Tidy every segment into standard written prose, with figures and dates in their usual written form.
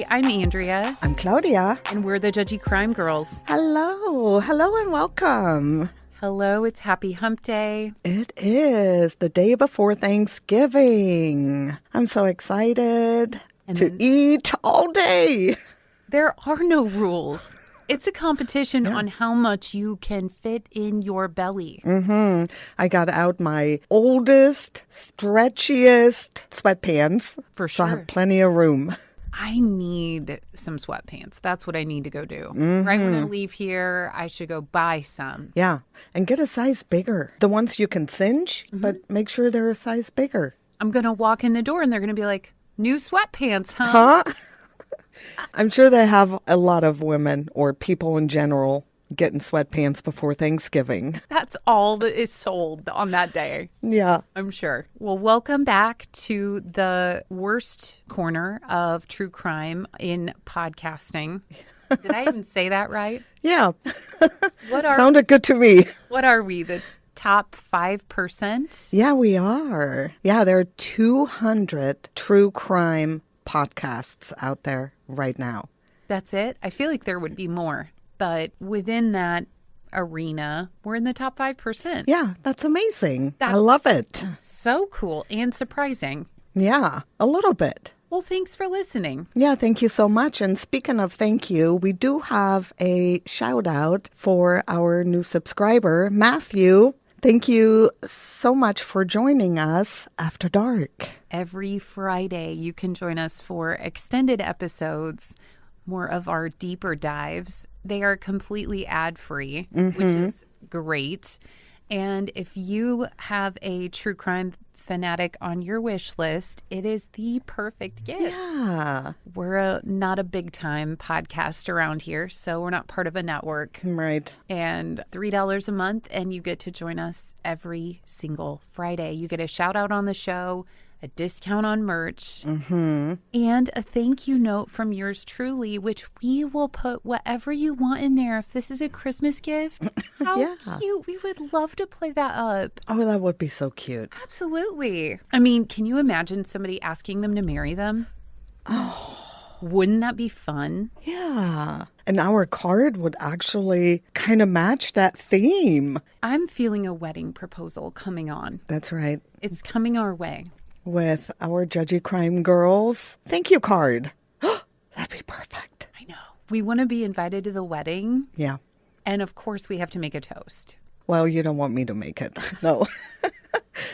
Hi, I'm Andrea. I'm Claudia. And we're the Judgy Crime Girls. Hello and welcome. Hello, it's Happy Hump Day. It is the day before Thanksgiving. I'm so excited to eat all day. There are no rules. It's a competition on how much you can fit in your belly. I got out my oldest, stretchiest sweatpants. For sure. So I have plenty of room. I need some sweatpants. That's what I need to go do. Right when I leave here, I should go buy some. Yeah, and get a size bigger. The ones you can cinch, but make sure they're a size bigger. I'm going to walk in the door and they're going to be like, new sweatpants, huh? I'm sure they have a lot of women or people in general getting sweatpants before Thanksgiving. That's all that is sold on that day. Yeah. I'm sure. Well, welcome back to the worst corner of true crime in podcasting. Did I even say that right? Yeah. What sounded good to me. What are we, the top 5%? Yeah, we are. Yeah, there are 200 true crime podcasts out there right now. That's it? I feel like there would be more. But within that arena, we're in the top 5%. Yeah, that's amazing. I love it. So cool and surprising. Yeah, a little bit. Well, thanks for listening. Yeah, thank you so much. And speaking of thank you, we do have a shout out for our new subscriber, Matthew. Thank you so much for joining us after dark. Every Friday, you can join us for extended episodes, more of our deeper dives. They are completely ad-free, which is great. And if you have a true crime fanatic on your wish list, it is the perfect gift. Yeah. We're not a big time podcast around here, so we're not part of a network. Right. And $3 a month, and you get to join us every single Friday. You get a shout out on the show, a discount on merch, and a thank you note from yours truly, which we will put whatever you want in there. If this is a Christmas gift, how cute. We would love to play that up. Oh, that would be so cute. Absolutely. I mean, can you imagine somebody asking them to marry them? Oh, wouldn't that be fun? Yeah. And our card would actually kind of match that theme. I'm feeling a wedding proposal coming on. That's right. It's coming our way. With our Judgy Crime Girls thank you card. That'd be perfect. I know. We want to be invited to the wedding. Yeah. And of course, we have to make a toast. Well, you don't want me to make it. No.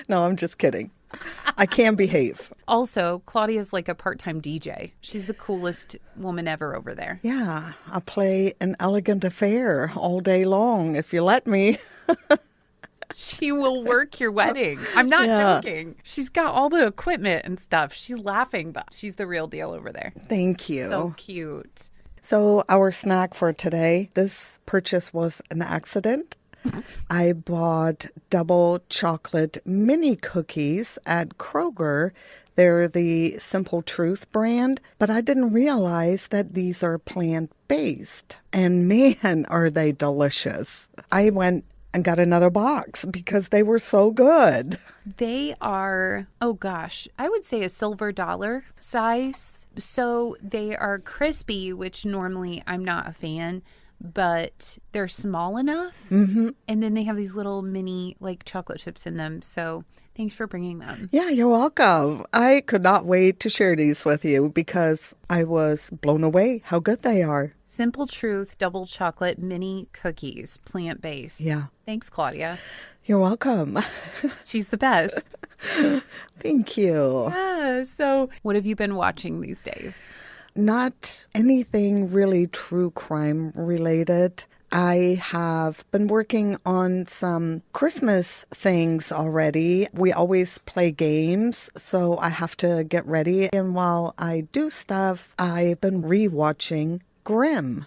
No, I'm just kidding. I can behave. Also, Claudia's like a part-time DJ. She's the coolest woman ever over there. Yeah. I'll play an elegant affair all day long if you let me. She will work your wedding. I'm not joking. She's got all the equipment and stuff. She's laughing, but she's the real deal over there. Thank you. So cute. So our snack for today, this purchase was an accident. I bought double chocolate mini cookies at Kroger. They're the Simple Truth brand, but I didn't realize that these are plant-based. And man, are they delicious. I went and got another box because they were so good. They are, oh gosh, I would say a silver dollar size. So they are crispy, which normally I'm not a fan, but they're small enough. And then they have these little mini like chocolate chips in them. So thanks for bringing them. Yeah, you're welcome. I could not wait to share these with you because I was blown away how good they are. Simple Truth double chocolate mini cookies, plant-based. Yeah. Thanks, Claudia. You're welcome. She's the best. Thank you. Yeah, so what have you been watching these days? Not anything really true crime related. I have been working on some Christmas things already. We always play games, so I have to get ready. And while I do stuff, I've been rewatching Grimm.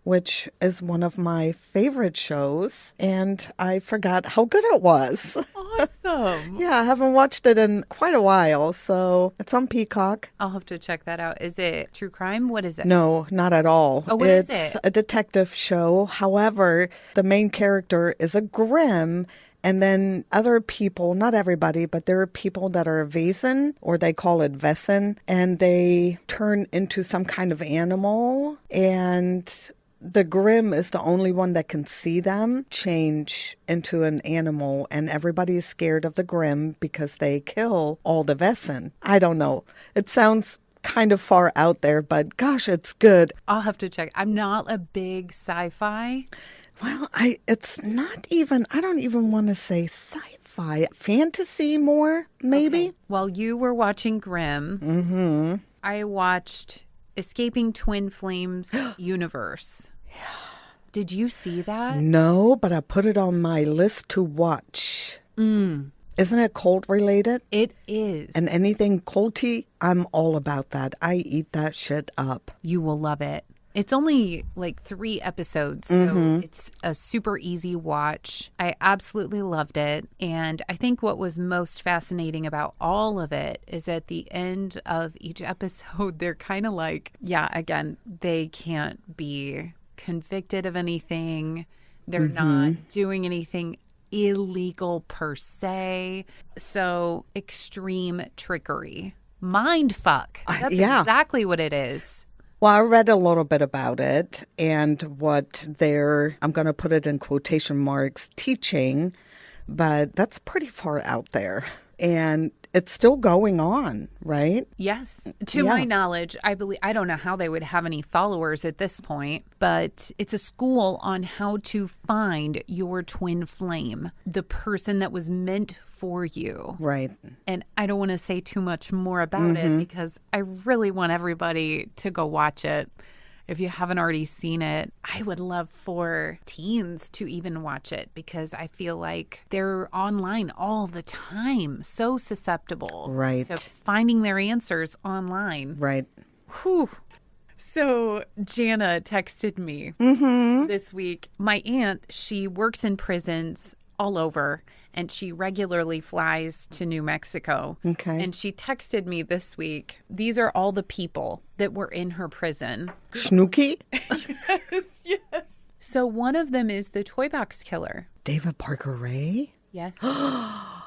which is one of my favorite shows, and I forgot how good it was. Awesome. Yeah, I haven't watched it in quite a while, so it's on Peacock. I'll have to check that out. Is it true crime? What is it? No, not at all. Oh, what is It's it? a detective show. However, the main character is a Grimm. And then other people, not everybody, but there are people that are Wesen, or they call it Wesen, and they turn into some kind of animal. And the Grimm is the only one that can see them change into an animal. And everybody is scared of the Grimm because they kill all the Wesen. I don't know. It sounds kind of far out there, but gosh, it's good. I'll have to check. I'm not a big sci-fi. Well, it's not even, I don't even want to say sci-fi, fantasy more, maybe. Okay. While you were watching Grimm, I watched Escaping Twin Flames Universe. Did you see that? No, but I put it on my list to watch. Isn't it cult related? It is. And anything culty, I'm all about that. I eat that shit up. You will love it. It's only like 3 episodes, so it's a super easy watch. I absolutely loved it. And I think what was most fascinating about all of it is at the end of each episode, they're kind of like, yeah, again, they can't be convicted of anything. They're not doing anything illegal per se. So extreme trickery. Mind fuck. That's exactly what it is. Well, I read a little bit about it and what they're, I'm going to put it in quotation marks, teaching, but that's pretty far out there. And it's still going on, right? Yes. To my knowledge, I don't know how they would have any followers at this point, but it's a school on how to find your twin flame, the person that was meant for you. Right. And I don't want to say too much more about it because I really want everybody to go watch it. If you haven't already seen it, I would love for teens to even watch it because I feel like they're online all the time, so susceptible to finding their answers online. Right. Whew. So Jana texted me this week. My aunt, she works in prisons all over, and she regularly flies to New Mexico. Okay. And she texted me this week, these are all the people that were in her prison. Snooki? Yes. So one of them is the toy box killer. David Parker Ray? Yes.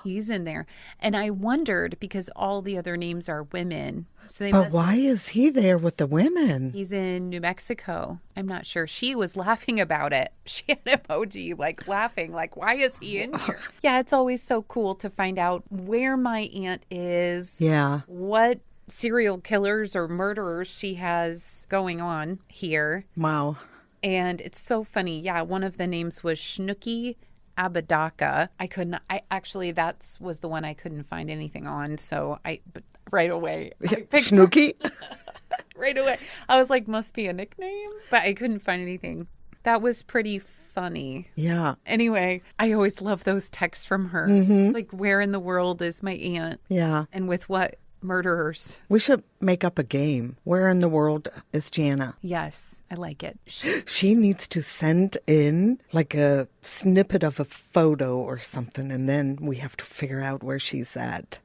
He's in there. And I wondered, because all the other names are women. So they But why is he there with the women? He's in New Mexico. I'm not sure. She was laughing about it. She had an emoji like laughing, like, why is he in here? Yeah, it's always so cool to find out where my aunt is. Yeah. What serial killers or murderers she has going on here. Wow. And it's so funny. Yeah, one of the names was Snooki Abadaka. That was the one I couldn't find anything on. So but right away, I picked Snooki? right away. I was like, must be a nickname, but I couldn't find anything. That was pretty funny. Yeah. Anyway, I always love those texts from her. Like, where in the world is my aunt? Yeah. And with what murderers? We should make up a game. Where in the world is Jana? Yes, I like it. She needs to send in like a snippet of a photo or something, and then we have to figure out where she's at.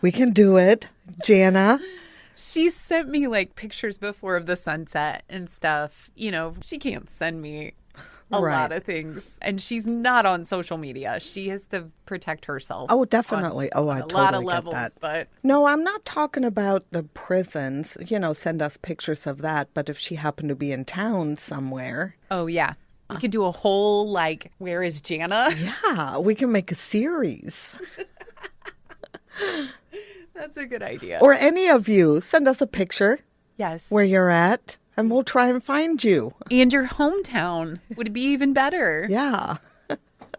We can do it, Jana. She sent me like pictures before of the sunset and stuff. You know, she can't send me a lot of things. And she's not on social media. She has to protect herself. Oh, definitely. I totally lot of get levels, that. But no, I'm not talking about the prisons. Send us pictures of that. But if she happened to be in town somewhere. Oh, yeah. We could do a whole, like, where is Jana? Yeah, we can make a series. That's a good idea. Or any of you, send us a picture. Yes. Where you're at, and we'll try and find you. And your hometown would be even better. Yeah.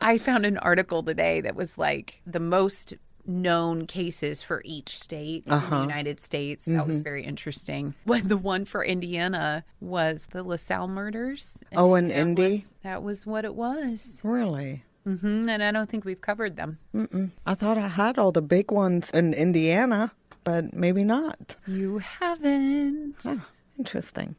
I found an article today that was like the most known cases for each state in the United States. That was very interesting. When the one for Indiana was the LaSalle murders. In Indy? That was what it was. Really? And I don't think we've covered them. I thought I had all the big ones in Indiana, but maybe not. You haven't. Oh, interesting.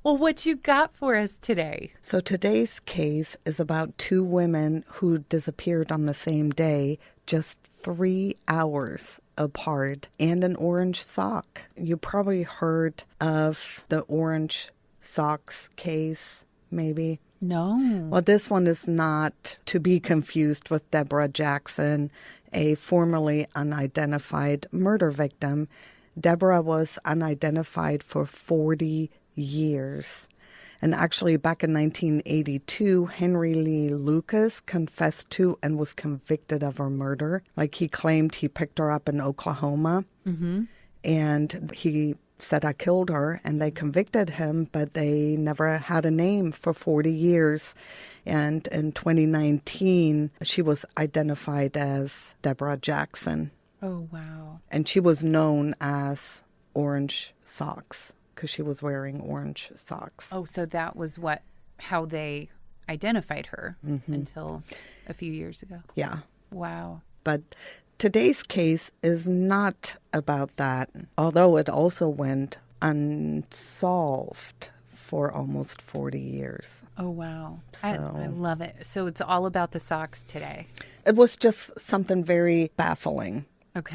Well, what you got for us today? So today's case is about two women who disappeared on the same day, just 3 hours apart, and an orange sock. You probably heard of the orange socks case, maybe. No. Well, this one is not to be confused with Deborah Jackson, a formerly unidentified murder victim. Deborah was unidentified for 40 years. And actually, back in 1982, Henry Lee Lucas confessed to and was convicted of her murder. Like, he claimed he picked her up in Oklahoma. Mm-hmm. And he said, I killed her. And they convicted him, but they never had a name for 40 years. And in 2019, she was identified as Deborah Jackson. Oh, wow. And she was known as Orange Socks, because she was wearing orange socks. Oh, so that was how they identified her until a few years ago. Yeah. Wow. But today's case is not about that, although it also went unsolved for almost 40 years. Oh, wow. So I love it. So it's all about the socks today. It was just something very baffling,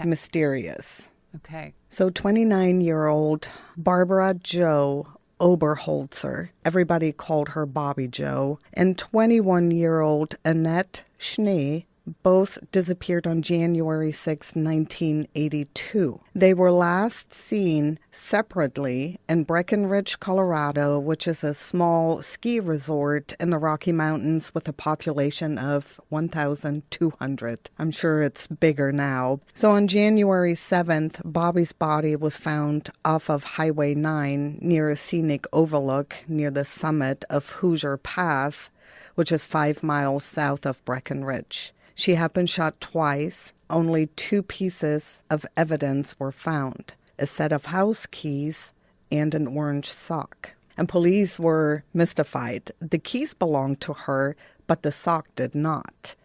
mysterious. Okay. So 29-year-old Bobbie Jo Oberholtzer, everybody called her Bobbie Jo, and 21-year-old Annette Schnee both disappeared on January 6, 1982. They were last seen separately in Breckenridge, Colorado, which is a small ski resort in the Rocky Mountains with a population of 1,200. I'm sure it's bigger now. So on January 7th, Bobbie's body was found off of Highway 9 near a scenic overlook near the summit of Hoosier Pass, which is 5 miles south of Breckenridge. She had been shot twice. Only 2 pieces of evidence were found: a set of house keys and an orange sock. And police were mystified. The keys belonged to her, but the sock did not.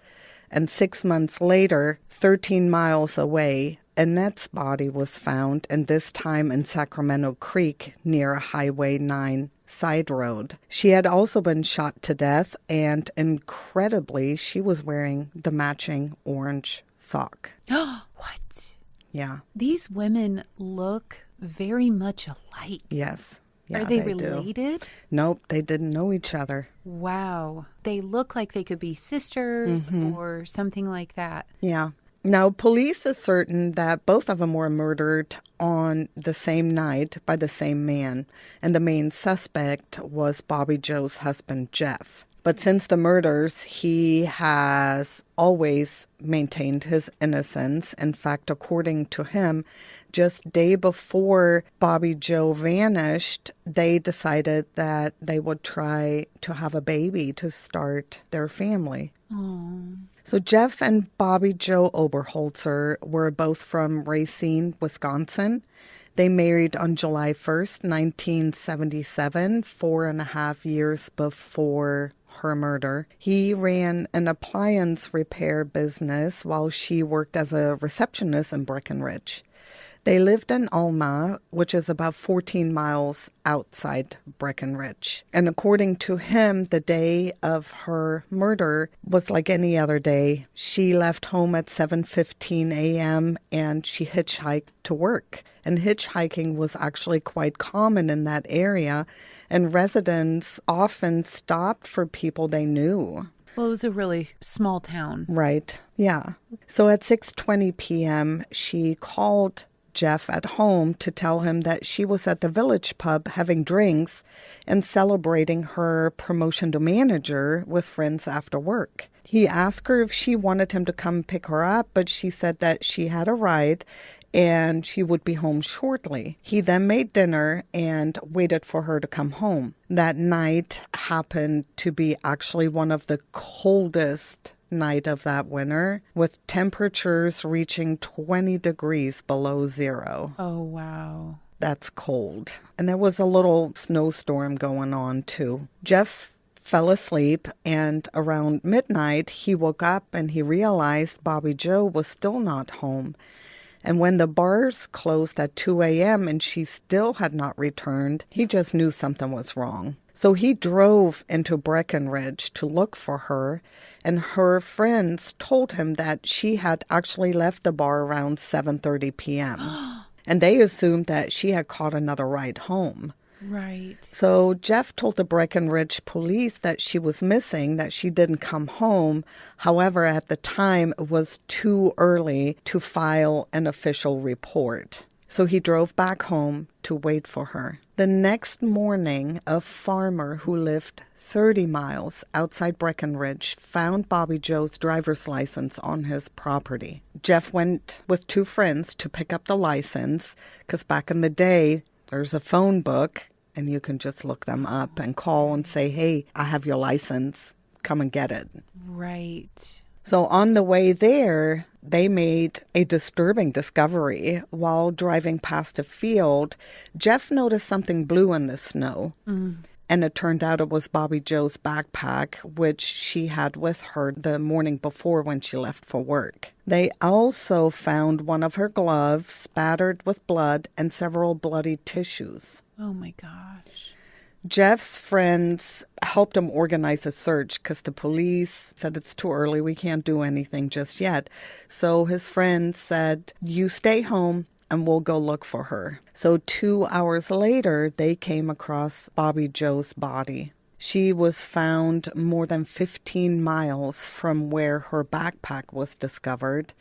And 6 months later, 13 miles away, Annette's body was found, and this time in Sacramento Creek near a Highway 9 side road. She had also been shot to death, and incredibly, she was wearing the matching orange sock. What? Yeah. These women look very much alike. Yes. Yeah, Are they related? Do. Nope, they didn't know each other. Wow. They look like they could be sisters or something like that. Yeah. Now, police is certain that both of them were murdered on the same night by the same man, and the main suspect was Bobbie Jo's husband, Jeff. But since the murders, he has always maintained his innocence. In fact, according to him, just day before Bobbie Jo vanished, they decided that they would try to have a baby to start their family. Aww. So Jeff and Bobbie Jo Oberholtzer were both from Racine, Wisconsin. They married on July 1st, 1977, 4.5 years before her murder. He ran an appliance repair business while she worked as a receptionist in Breckenridge. They lived in Alma, which is about 14 miles outside Breckenridge. And according to him, the day of her murder was like any other day. She left home at 7:15 a.m. and she hitchhiked to work. And hitchhiking was actually quite common in that area, and residents often stopped for people they knew. Well, it was a really small town. Right, yeah. So at 6:20 p.m., she called Jeff at home to tell him that she was at the village pub having drinks and celebrating her promotion to manager with friends after work. He asked her if she wanted him to come pick her up, but she said that she had a ride and she would be home shortly. He then made dinner and waited for her to come home. That night happened to be actually one of the coldest night of that winter, with temperatures reaching 20 degrees below zero. Oh, wow. That's cold. And there was a little snowstorm going on, too. Jeff fell asleep, and around midnight, he woke up and he realized Bobbie Jo was still not home. And when the bars closed at 2 a.m. and she still had not returned, he just knew something was wrong. So he drove into Breckenridge to look for her, and her friends told him that she had actually left the bar around 7:30 p.m. And they assumed that she had caught another ride home. Right. So Jeff told the Breckenridge police that she was missing, that she didn't come home. However, at the time, it was too early to file an official report. So he drove back home to wait for her. The next morning, a farmer who lived 30 miles outside Breckenridge found Bobbie Jo's driver's license on his property. Jeff went with two friends to pick up the license, because back in the day, there's a phone book, and you can just look them up and call and say, hey, I have your license. Come and get it. Right. So on the way there, they made a disturbing discovery. While driving past a field, Jeff noticed something blue in the snow. And it turned out it was Bobbie Jo's backpack, which she had with her the morning before when she left for work. They also found one of her gloves spattered with blood and several bloody tissues. Oh, my gosh. Jeff's friends helped him organize a search because the police said it's too early. We can't do anything just yet. So his friends said, you stay home and we'll go look for her. So 2 hours later, they came across Bobbie Jo's body. She was found more than 15 miles from where her backpack was discovered.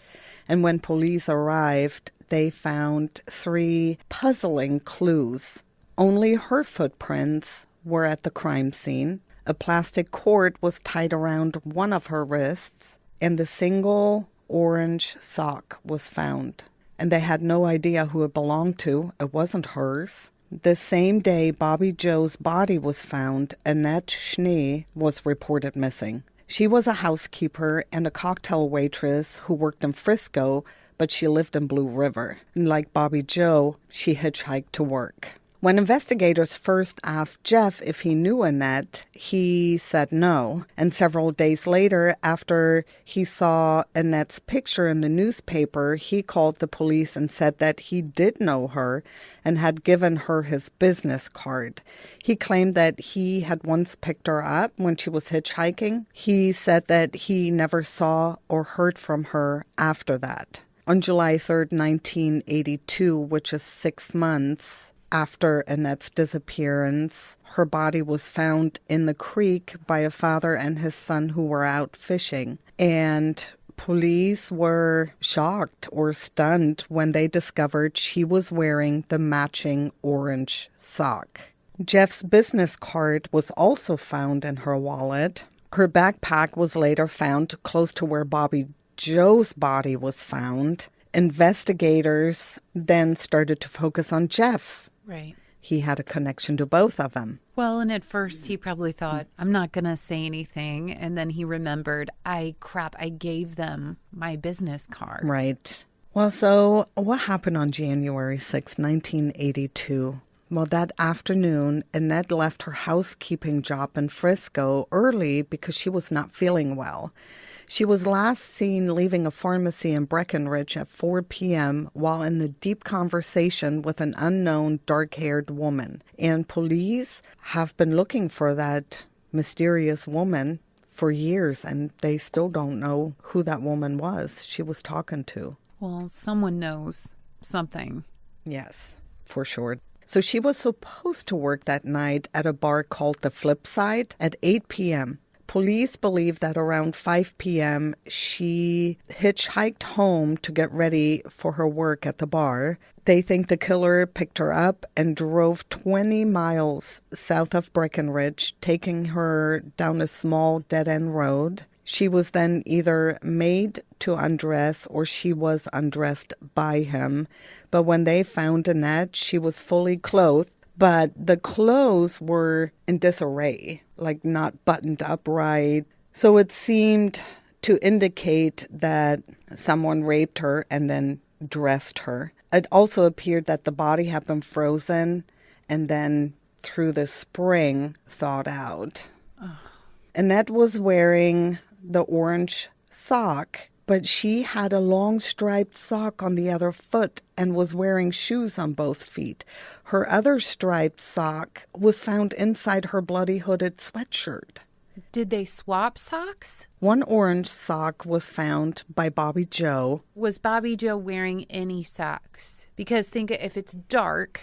And when police arrived, they found 3 puzzling clues. Only her footprints were at the crime scene. A plastic cord was tied around one of her wrists, and the single orange sock was found. And they had no idea who it belonged to. It wasn't hers. The same day Bobbie Jo's body was found, Annette Schnee was reported missing. She was a housekeeper and a cocktail waitress who worked in Frisco, but she lived in Blue River. And like Bobbie Jo, she hitchhiked to work. When investigators first asked Jeff if he knew Annette, he said no. And several days later, after he saw Annette's picture in the newspaper, he called the police and said that he did know her and had given her his business card. He claimed that he had once picked her up when she was hitchhiking. He said that he never saw or heard from her after that. On July 3rd, 1982, which is 6 months after Annette's disappearance, her body was found in the creek by a father and his son who were out fishing. And police were shocked or stunned when they discovered she was wearing the matching orange sock. Jeff's business card was also found in her wallet. Her backpack was later found close to where Bobbie Jo's body was found. Investigators then started to focus on Jeff. Right. He had a connection to both of them. Well, and at first he probably thought, I'm not going to say anything. And then he remembered, I gave them my business card. Right. Well, so what happened on January 6, 1982? Well, that afternoon, Annette left her housekeeping job in Frisco early because she was not feeling well. She was last seen leaving a pharmacy in Breckenridge at 4 p.m. while in a deep conversation with an unknown dark-haired woman. And police have been looking for that mysterious woman for years, and they still don't know who that woman was she was talking to. Well, someone knows something. Yes, for sure. So she was supposed to work that night at a bar called The Flip Side at 8 p.m. Police believe that around 5 p.m. she hitchhiked home to get ready for her work at the bar. They think the killer picked her up and drove 20 miles south of Breckenridge, taking her down a small dead-end road. She was then either made to undress or she was undressed by him. But when they found Annette, she was fully clothed. But the clothes were in disarray, like not buttoned up right. So it seemed to indicate that someone raped her and then dressed her. It also appeared that the body had been frozen and then through the spring thawed out. Annette was wearing the orange sock but she had a long striped sock on the other foot and was wearing shoes on both feet. Her other striped sock was found inside her bloody hooded sweatshirt. Did they swap socks? One orange sock was found by Bobbie Jo. Was Bobbie Jo wearing any socks? Because think if it's dark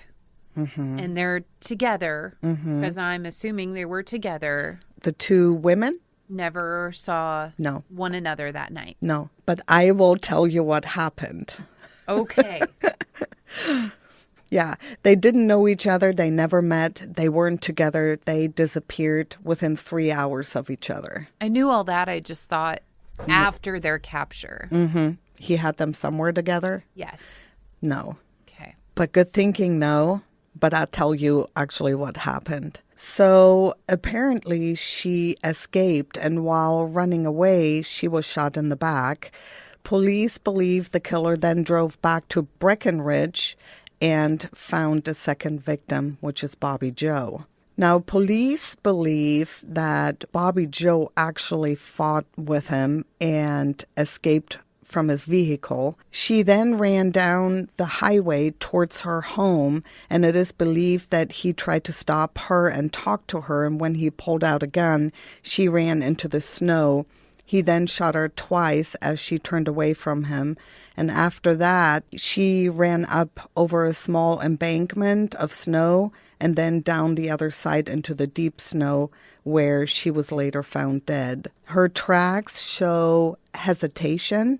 and they're together, because I'm assuming they were together. The two women? Never saw one another that night. No, but I will tell you what happened. Okay. Yeah, they didn't know each other. They never met. They weren't together. They disappeared within 3 hours of each other. I knew all that. I just thought after their capture. He had them somewhere together? Yes. No. Okay. But good thinking, though. But I'll tell you actually what happened. So apparently she escaped, and while running away, she was shot in the back. Police believe the killer then drove back to Breckenridge and found a second victim, which is Bobbie Jo. Now, police believe that Bobbie Jo actually fought with him and escaped from his vehicle. She then ran down the highway towards her home, and it is believed that he tried to stop her and talk to her, and when he pulled out a gun, she ran into the snow. He then shot her twice as she turned away from him. And after that, she ran up over a small embankment of snow and then down the other side into the deep snow where she was later found dead. Her tracks show hesitation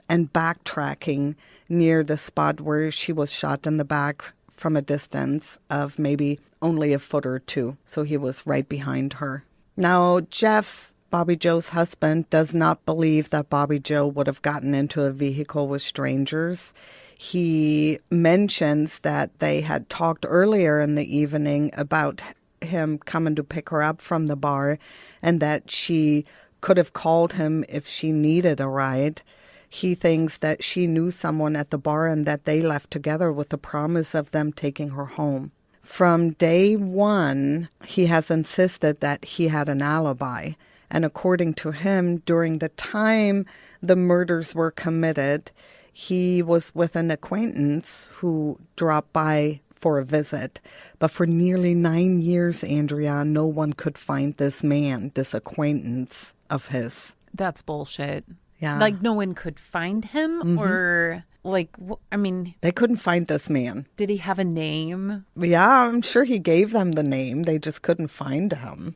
and backtracking near the spot where she was shot in the back from a distance of maybe only a foot or two. So he was right behind her. Now, Jeff, Bobbie Jo's husband, does not believe that Bobbie Jo would have gotten into a vehicle with strangers. He mentions that they had talked earlier in the evening about him coming to pick her up from the bar and that she could have called him if she needed a ride. He thinks that she knew someone at the bar and that they left together with the promise of them taking her home. From day one, he has insisted that he had an alibi. And according to him, during the time the murders were committed, he was with an acquaintance who dropped by for a visit. But for nearly 9 years, Andrea, no one could find this man, this acquaintance of his. That's bullshit. Yeah. Like no one could find him or like, I mean. They couldn't find this man. Did he have a name? Yeah, I'm sure he gave them the name. They just couldn't find him.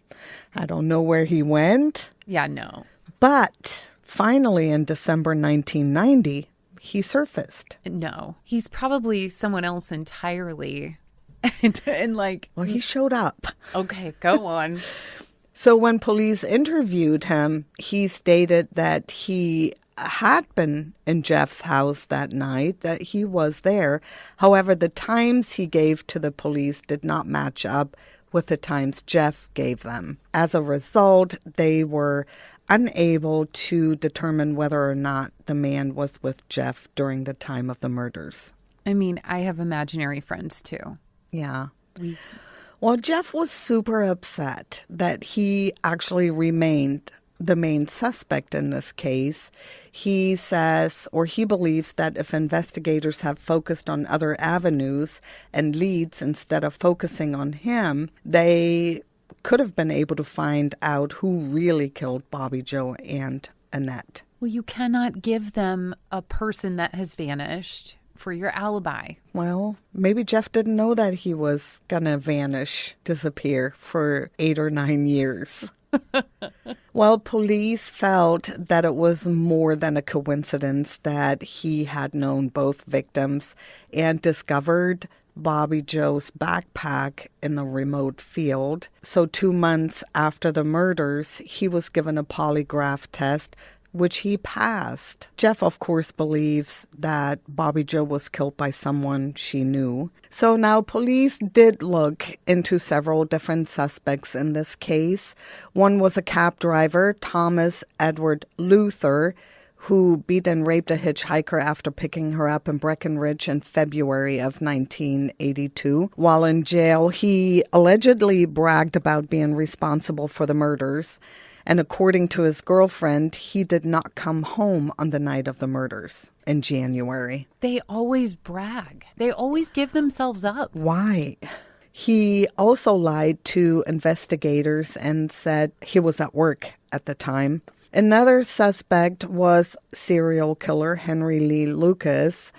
I don't know where he went. Yeah, no. But finally in December 1990, he surfaced. No. He's probably someone else entirely. and like. Well, he showed up. Okay, go on. So when police interviewed him, he stated that he had been in Jeff's house that night, that he was there. However, the times he gave to the police did not match up with the times Jeff gave them. As a result, they were unable to determine whether or not the man was with Jeff during the time of the murders. I mean, I have imaginary friends too. Yeah. Well, Jeff was super upset that he actually remained the main suspect in this case. He says, or he believes that if investigators have focused on other avenues and leads instead of focusing on him, they could have been able to find out who really killed Bobbie Jo and Annette. Well, you cannot give them a person that has vanished for your alibi. Well, maybe Jeff didn't know that he was gonna disappear for 8 or 9 years. Well, police felt that it was more than a coincidence that he had known both victims and discovered Bobbie Jo's backpack in the remote field. So 2 months after the murders, he was given a polygraph test, which he passed. Jeff, of course, believes that Bobbie Jo was killed by someone she knew. So now police did look into several different suspects in this case. One was a cab driver, Thomas Edward Luther, who beat and raped a hitchhiker after picking her up in Breckenridge in February of 1982. While in jail, he allegedly bragged about being responsible for the murders. And according to his girlfriend, he did not come home on the night of the murders in January. They always brag. They always give themselves up. Why? He also lied to investigators and said he was at work at the time. Another suspect was serial killer Henry Lee Lucas.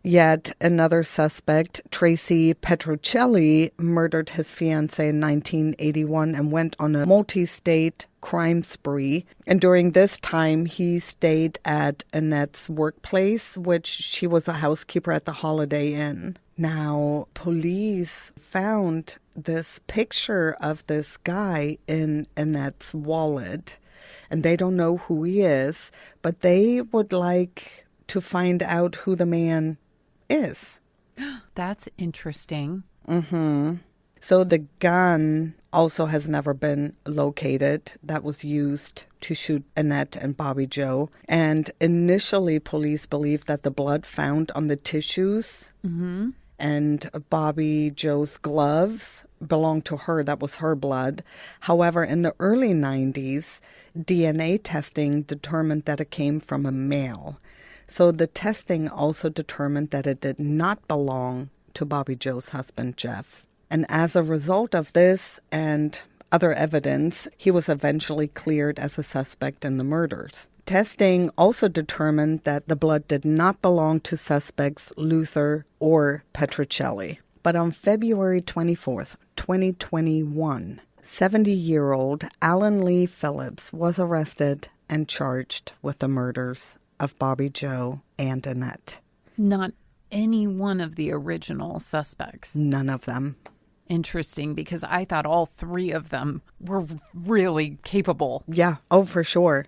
Yet another suspect, Tracy Petrocelli, murdered his fiancée in 1981 and went on a multi-state crime spree. And during this time, he stayed at Annette's workplace, which she was a housekeeper at the Holiday Inn. Now, police found this picture of this guy in Annette's wallet, and they don't know who he is, but they would like to find out who the man is. That's interesting. So the gun also has never been located that was used to shoot Annette and Bobbie Jo. And initially, police believed that the blood found on the tissues and Bobbie Jo's gloves belonged to her. That was her blood. However, in the early 90s, DNA testing determined that it came from a male. So the testing also determined that it did not belong to Bobbie Jo's husband, Jeff. And as a result of this and other evidence, he was eventually cleared as a suspect in the murders. Testing also determined that the blood did not belong to suspects Luther or Petrocelli. But on February 24th, 2021, 70-year-old Alan Lee Phillips was arrested and charged with the murders of Bobbie Jo and Annette. Not any one of the original suspects. None of them. Interesting, because I thought all three of them were really capable. Yeah, oh, for sure.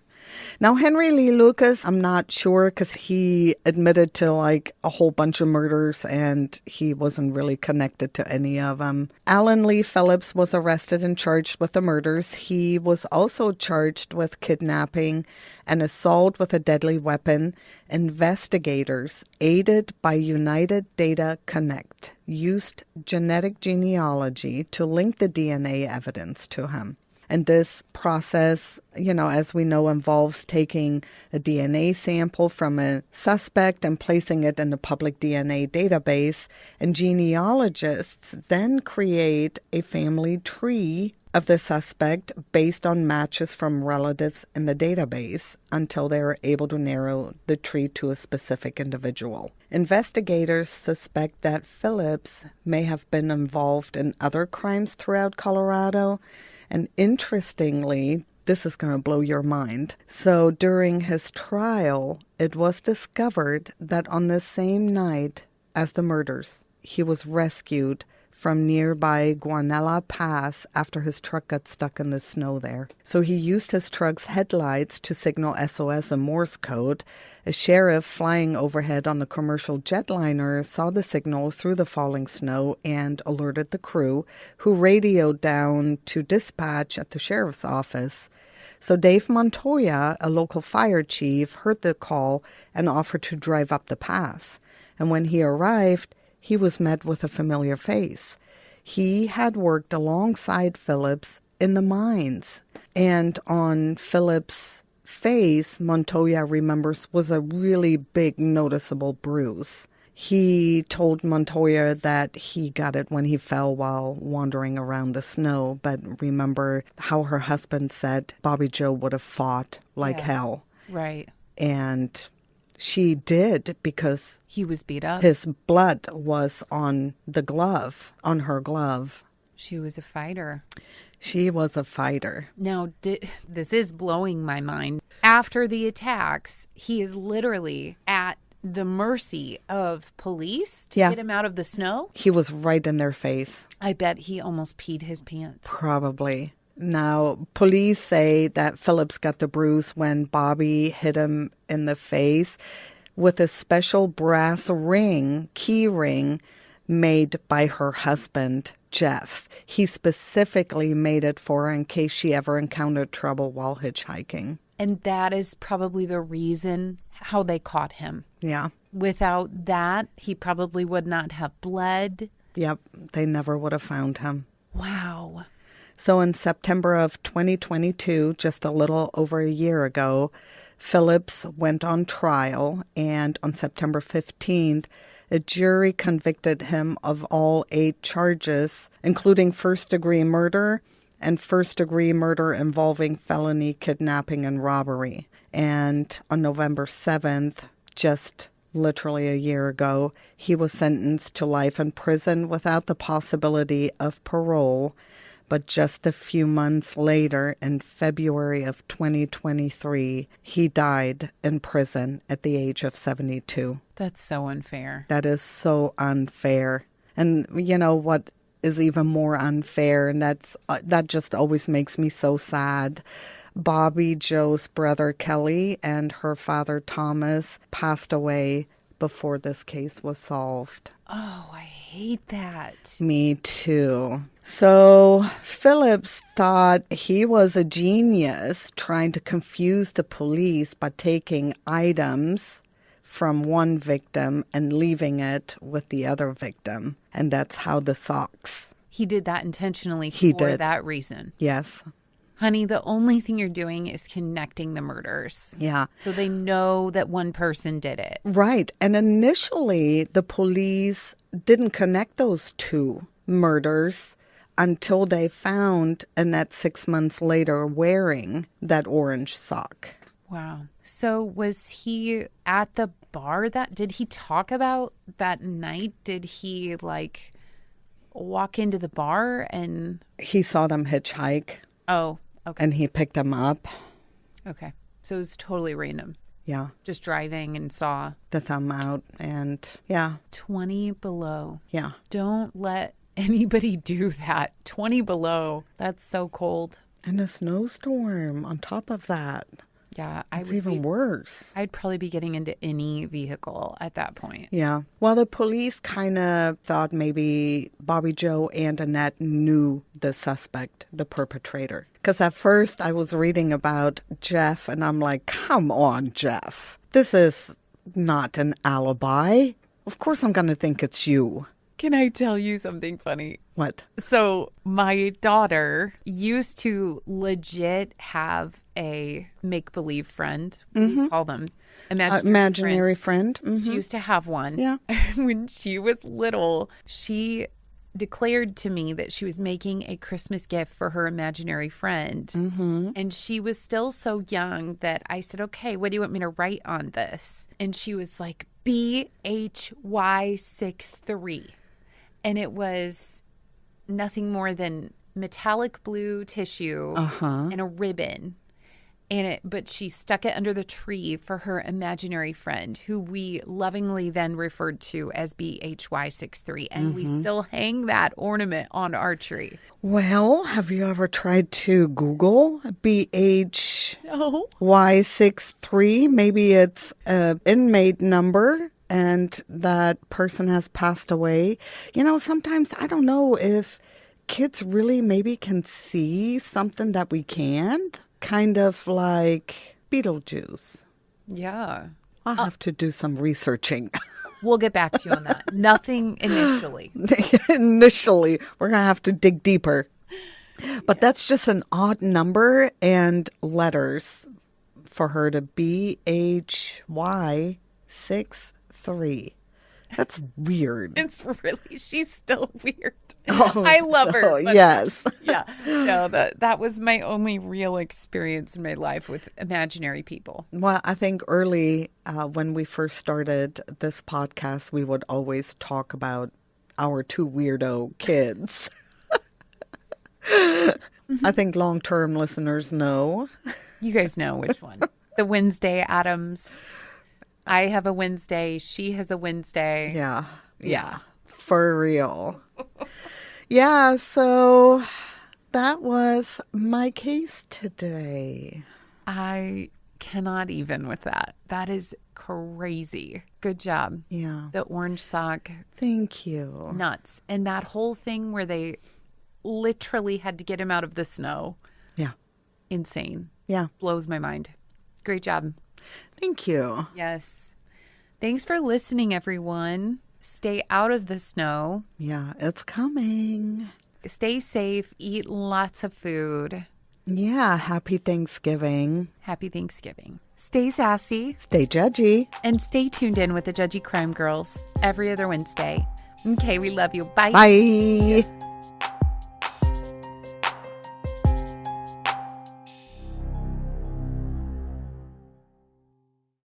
Now, Henry Lee Lucas, I'm not sure because he admitted to like a whole bunch of murders and he wasn't really connected to any of them. Alan Lee Phillips was arrested and charged with the murders. He was also charged with kidnapping and assault with a deadly weapon. Investigators, aided by United Data Connect, used genetic genealogy to link the DNA evidence to him. And this process, as we know, involves taking a DNA sample from a suspect and placing it in a public DNA database. And genealogists then create a family tree of the suspect based on matches from relatives in the database until they are able to narrow the tree to a specific individual. Investigators suspect that Phillips may have been involved in other crimes throughout Colorado. And interestingly, this is going to blow your mind. So during his trial, it was discovered that on the same night as the murders, he was rescued from nearby Guanella Pass after his truck got stuck in the snow there. So he used his truck's headlights to signal SOS in Morse code. A sheriff flying overhead on a commercial jetliner saw the signal through the falling snow and alerted the crew, who radioed down to dispatch at the sheriff's office. So Dave Montoya, a local fire chief, heard the call and offered to drive up the pass. And when he arrived, he was met with a familiar face. He had worked alongside Phillips in the mines. And on Phillips' face, Montoya remembers, was a really big noticeable bruise. He told Montoya that he got it when he fell while wandering around the snow. But remember how her husband said Bobbie Jo would have fought like hell. Right. And she did, because he was beat up. His blood was on the glove, on her glove. She was a fighter. She was a fighter. Now, this is blowing my mind. After the attacks, he is literally at the mercy of police to get him out of the snow. He was right in their face. I bet he almost peed his pants. Probably. Now, police say that Phillips got the bruise when Bobbie hit him in the face with a special brass ring, key ring, made by her husband, Jeff. He specifically made it for her in case she ever encountered trouble while hitchhiking. And that is probably the reason how they caught him. Yeah. Without that, he probably would not have bled. Yep. They never would have found him. Wow. So in September of 2022, just a little over a year ago, Phillips went on trial, and on September 15th, a jury convicted him of all 8 charges, including first-degree murder and first-degree murder involving felony kidnapping and robbery. And on November 7th, just literally a year ago, he was sentenced to life in prison without the possibility of parole. But just a few months later, in February of 2023, he died in prison at the age of 72. That's so unfair. That is so unfair. And you know what is even more unfair, and that just always makes me so sad. Bobbie Jo's brother Kelly and her father Thomas passed away before this case was solved. Oh, I hate that. Me too. So Phillips thought he was a genius trying to confuse the police by taking items from one victim and leaving it with the other victim. And that's how the socks. He did that intentionally He for did. that reason. Yes. Honey, the only thing you're doing is connecting the murders. Yeah. So they know that one person did it. Right. And initially, the police didn't connect those 2 murders until they found Annette 6 months later wearing that orange sock. Wow. So was he at the bar did he talk about that night? Did he walk into the bar and... He saw them hitchhike. Oh, okay. And he picked them up. Okay. So it was totally random. Yeah. Just driving and saw. The thumb out and yeah. 20 below. Yeah. Don't let anybody do that. 20 below. That's so cold. And a snowstorm on top of that. Yeah. It's even worse. I'd probably be getting into any vehicle at that point. Yeah. Well, the police kind of thought maybe Bobbie Jo and Annette knew the suspect, the perpetrator. Because at first I was reading about Jeff and I'm like, come on, Jeff. This is not an alibi. Of course I'm going to think it's you. Can I tell you something funny? What? So my daughter used to legit have a make-believe friend. We call them imaginary friend. Mm-hmm. She used to have one. Yeah. When she was little, she declared to me that she was making a Christmas gift for her imaginary friend. Mm-hmm. And she was still so young that I said, okay, what do you want me to write on this? And she was like, BHY63. And it was nothing more than metallic blue tissue and a ribbon. But she stuck it under the tree for her imaginary friend, who we lovingly then referred to as BHY63. And we still hang that ornament on our tree. Well, have you ever tried to Google BHY63? Maybe it's an inmate number and that person has passed away. You know, sometimes I don't know if kids really maybe can see something that we can't. Kind of like Beetlejuice. Yeah. I'll have to do some researching. We'll get back to you on that. Nothing initially. Initially, we're going to have to dig deeper. But that's just an odd number and letters for her to BHY63. That's weird. It's really, she's still weird. I love her. Oh, yes. Yeah. No, that was my only real experience in my life with imaginary people. Well, I think early when we first started this podcast, we would always talk about our 2 weirdo kids. I think long-term listeners know. You guys know which one. The Wednesday Addams. I have a Wednesday. She has a Wednesday. Yeah. For real. Yeah, so that was my case today. I cannot even with that. That is crazy. Good job. Yeah. The orange sock. Thank you. Nuts. And that whole thing where they literally had to get him out of the snow. Yeah. Insane. Yeah. Blows my mind. Great job. Thank you. Yes. Thanks for listening, everyone. Stay out of the snow. Yeah, it's coming. stay safe, eat lots of food. Yeah, happy Thanksgiving. Happy Thanksgiving. Stay sassy. Stay judgy. And stay tuned in with the Judgy Crime Girls every other Wednesday. Okay, we love you. Bye. Bye.